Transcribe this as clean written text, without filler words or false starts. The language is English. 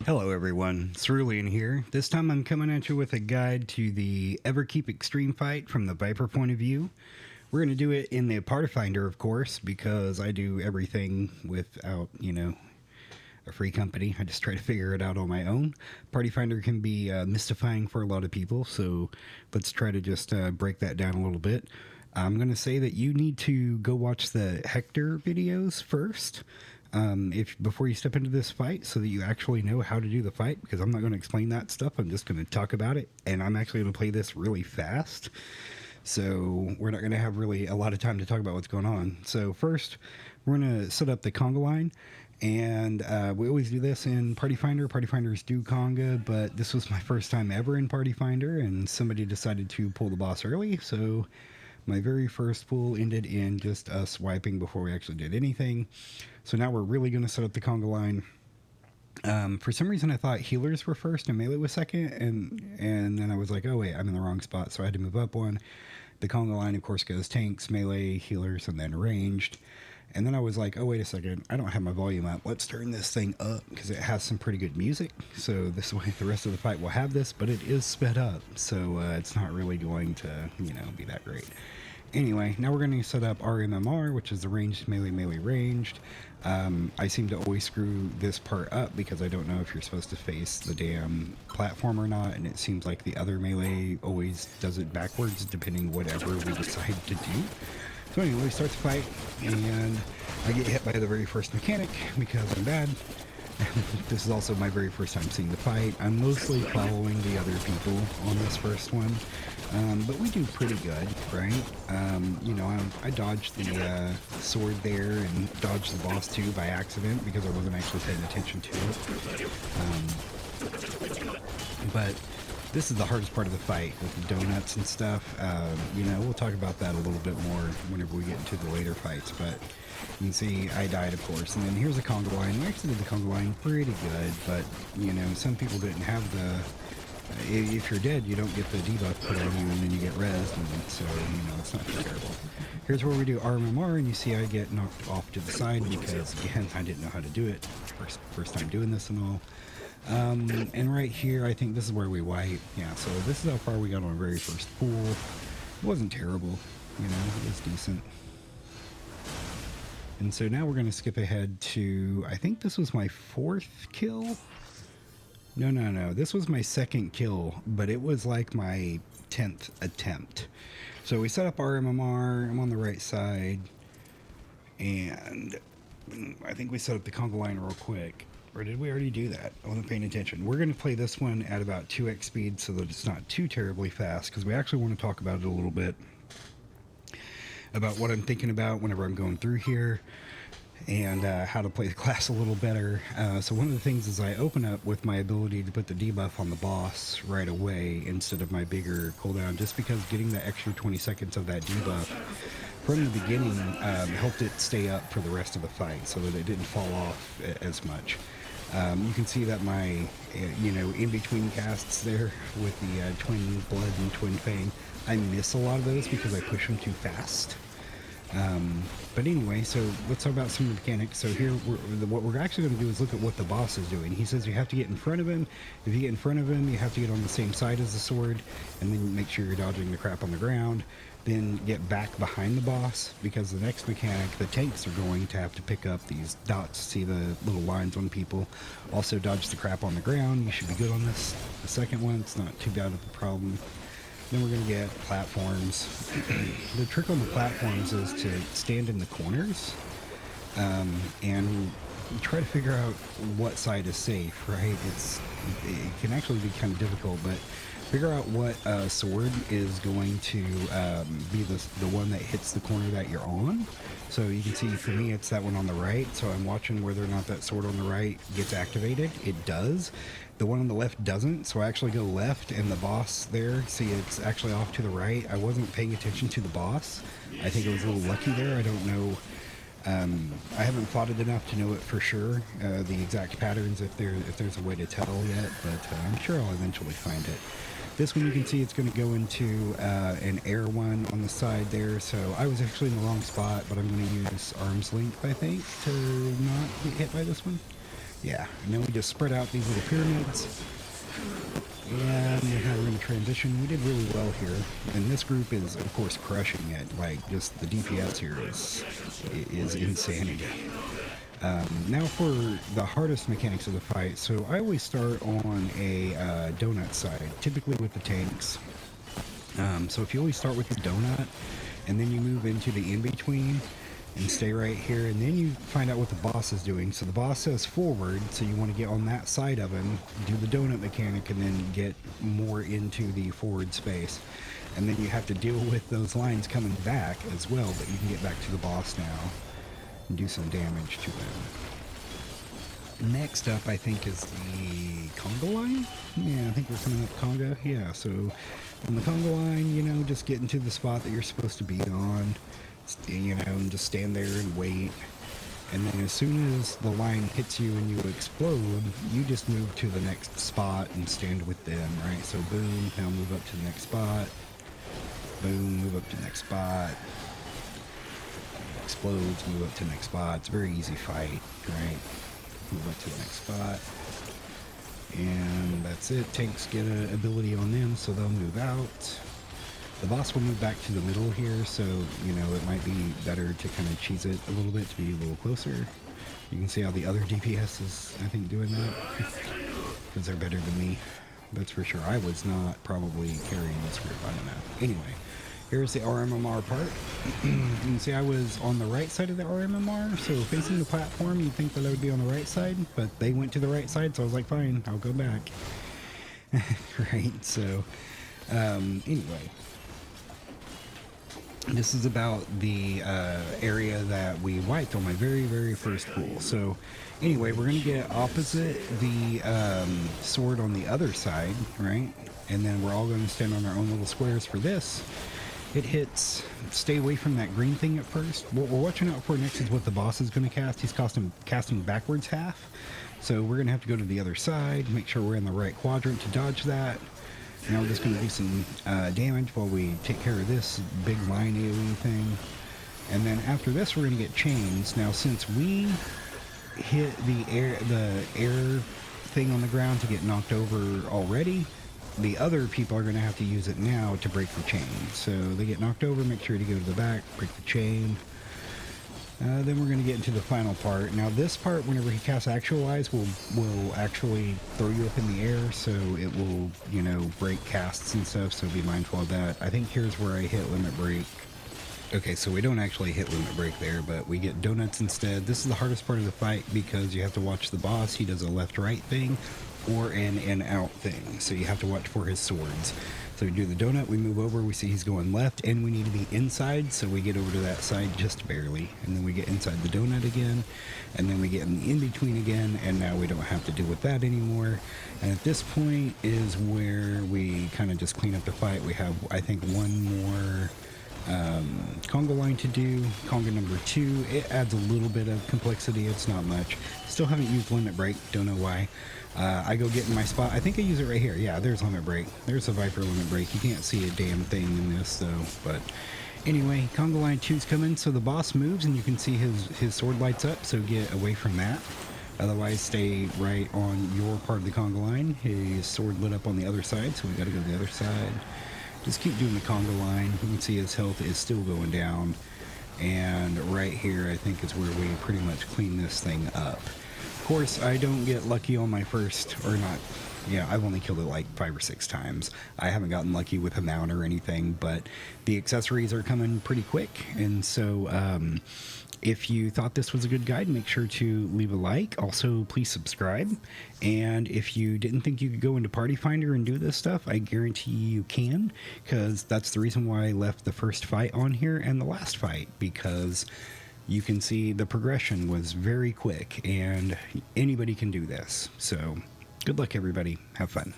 Hello everyone, Cerulean here. This time I'm coming at you with a guide to the Everkeep Extreme fight from the Viper point of view. We're going to do it in the Party Finder, of course, because I do everything without, a free company. I just try to figure it out on my own. Party Finder can be mystifying for a lot of people, so let's try to just break that down a little bit. I'm going to say that you need to go watch the Hector videos first. Before you step into this fight, so that you actually know how to do the fight, because I'm not going to explain that stuff. I'm just going to talk about it, and I'm actually going to play this really fast, so we're not going to have really a lot of time to talk about what's going on. So first, we're going to set up the conga line, and we always do this in Party Finder. Party Finders do conga, but this was my first time ever in Party Finder, and somebody decided to pull the boss early, so my very first pull ended in just us wiping before we actually did anything. So now we're really going to set up the conga line. For some reason I thought healers were first and melee was second, and then I was like, oh wait, I'm in the wrong spot, so I had to move up one. The conga line, of course, goes tanks, melee, healers, and then ranged. And then I was like, oh wait a second, I don't have my volume up. Let's turn this thing up, because it has some pretty good music. So this way the rest of the fight will have this, but it is sped up, so it's not really going to, be that great. Anyway, now we're going to set up RMMR, which is the ranged, melee, ranged. I seem to always screw this part up because I don't know if you're supposed to face the damn platform or not, and it seems like the other melee always does it backwards, depending whatever we decide to do. So anyway, we start the fight, and I get hit by the very first mechanic because I'm bad. This is also my very first time seeing the fight. I'm mostly following the other people on this first one, but we do pretty good, right? I dodged the sword there and dodged the boss too by accident because I wasn't actually paying attention to it. But this is the hardest part of the fight with the donuts and stuff. We'll talk about that a little bit more whenever we get into the later fights, but you can see I died, of course. And then here's the conga line. We actually did the conga line pretty good, but, some people didn't have the... if you're dead, you don't get the debuff put on you, and then you get rezzed, and so, it's not too terrible. Here's where we do RMMR, and you see I get knocked off to the side because, again, I didn't know how to do it. First time doing this and all. And right here, I think this is where we wipe. Yeah, so this is how far we got on our very first pool. It wasn't terrible, it was decent. And so now we're going to skip ahead to, I think this was my fourth kill. No. This was my second kill, but it was like my 10th attempt. So we set up our MMR. I'm on the right side. And I think we set up the conga line real quick. Or did we already do that? I wasn't paying attention. We're going to play this one at about 2x speed so that it's not too terribly fast, because we actually want to talk about it a little bit. About what I'm thinking about whenever I'm going through here, and how to play the class a little better. So one of the things is I open up with my ability to put the debuff on the boss right away instead of my bigger cooldown, just because getting the extra 20 seconds of that debuff from the beginning helped it stay up for the rest of the fight so that it didn't fall off as much. You can see that my, in-between casts there with the Twin Blood and Twin Fang, I miss a lot of those because I push them too fast. But anyway, so let's talk about some of the mechanics. So here, what we're actually going to do is look at what the boss is doing. He says you have to get in front of him. If you get in front of him, you have to get on the same side as the sword, and then make sure you're dodging the crap on the ground. Then get back behind the boss, because the next mechanic, the tanks are going to have to pick up these dots, see the little lines on people. Also dodge the crap on the ground. You should be good on this. The second one, it's not too bad of a problem. Then we're going to get platforms. The trick on the platforms is to stand in the corners and try to figure out what side is safe, right? It can actually be kind of difficult, but figure out what sword is going to be the one that hits the corner that you're on. So you can see for me it's that one on the right, so I'm watching whether or not that sword on the right gets activated. It does. The one on the left doesn't, so I actually go left, and the boss there, see, it's actually off to the right. I wasn't paying attention to the boss. I think I was a little lucky there. I don't know. I haven't fought it enough to know it for sure, the exact patterns, if there's a way to tell yet, but I'm sure I'll eventually find it. This one you can see it's going to go into an air one on the side there, so I was actually in the wrong spot, but I'm going to use arm's length, I think, to not get hit by this one. Yeah, and then we just spread out these little pyramids. And now we're going to transition. We did really well here. And this group is, of course, crushing it. Like, just the DPS here is insanity. Now for the hardest mechanics of the fight. So I always start on a donut side, typically with the tanks. So if you always start with the donut, and then you move into the in-between, and stay right here, and then you find out what the boss is doing. So the boss says forward, so you want to get on that side of him, do the donut mechanic, and then get more into the forward space. And then you have to deal with those lines coming back as well, but you can get back to the boss now and do some damage to him. Next up, I think, is the conga line. Yeah, I think we're coming up conga. Yeah, so on the conga line, you know, just get into the spot that you're supposed to be on. You know, and just stand there and wait. And then as soon as the line hits you and you explode, you just move to the next spot and stand with them, right? So boom, now move up to the next spot. Boom, move up to the next spot. Explodes, move up to the next spot. It's a very easy fight, right? Move up to the next spot. And that's it. Tanks get an ability on them, so they'll move out. The boss will move back to the middle here, so, you know, it might be better to kind of cheese it a little bit to be a little closer. You can see how the other DPS is, I think, doing that, because they're better than me. That's for sure. I was not probably carrying this group, I don't know. Anyway, here's the RMMR part. You can see I was on the right side of the RMMR, so facing the platform, you'd think that I would be on the right side, but they went to the right side, so I was like, fine, I'll go back. Right, so, anyway. This is about the area that we wiped on my very, very first pool. So anyway, we're going to get opposite the sword on the other side, right? And then we're all going to stand on our own little squares for this. It hits, stay away from that green thing at first. What we're watching out for next is what the boss is going to cast. He's casting backwards half. So we're going to have to go to the other side, make sure we're in the right quadrant to dodge that. Now we're just going to do some damage while we take care of this big line AoE thing. And then after this, we're going to get chains. Now, since we hit the air thing on the ground to get knocked over already, the other people are going to have to use it now to break the chain. So they get knocked over, make sure to go to the back, break the chain. Then we're going to get into the final part. Now this part, whenever he casts Actualize, will actually throw you up in the air, so it will, you know, break casts and stuff, so be mindful of that. I think here's where I hit Limit Break. Okay, so we don't actually hit Limit Break there, but we get donuts instead. This is the hardest part of the fight because you have to watch the boss. He does a left-right thing or an in-out thing, so you have to watch for his swords. So we do the donut, we move over, we see he's going left, and we need to be inside, so we get over to that side just barely. And then we get inside the donut again, and then we get in the in-between again, and now we don't have to deal with that anymore. And at this point is where we kind of just clean up the fight. We have, I think, one more conga line to do, conga number 2. It adds a little bit of complexity, it's not much. Still haven't used Limit Break, don't know why. I go get in my spot. I think I use it right here. Yeah, there's Limit Break. There's a Viper Limit Break. You can't see a damn thing in this, though. But anyway, conga line 2's coming, so the boss moves, and you can see his sword lights up, so get away from that. Otherwise, stay right on your part of the conga line. His sword lit up on the other side, so we got to go to the other side. Just keep doing the conga line. You can see his health is still going down. And right here, I think, is where we pretty much clean this thing up. Of course, I don't get lucky on my first, or not, yeah, I've only killed it like 5 or 6 times. I haven't gotten lucky with a mount or anything, but the accessories are coming pretty quick. And so, if you thought this was a good guide, make sure to leave a like. Also, please subscribe. And if you didn't think you could go into Party Finder and do this stuff, I guarantee you can, because that's the reason why I left the first fight on here and the last fight, because you can see the progression was very quick, and anybody can do this. So, good luck, everybody. Have fun.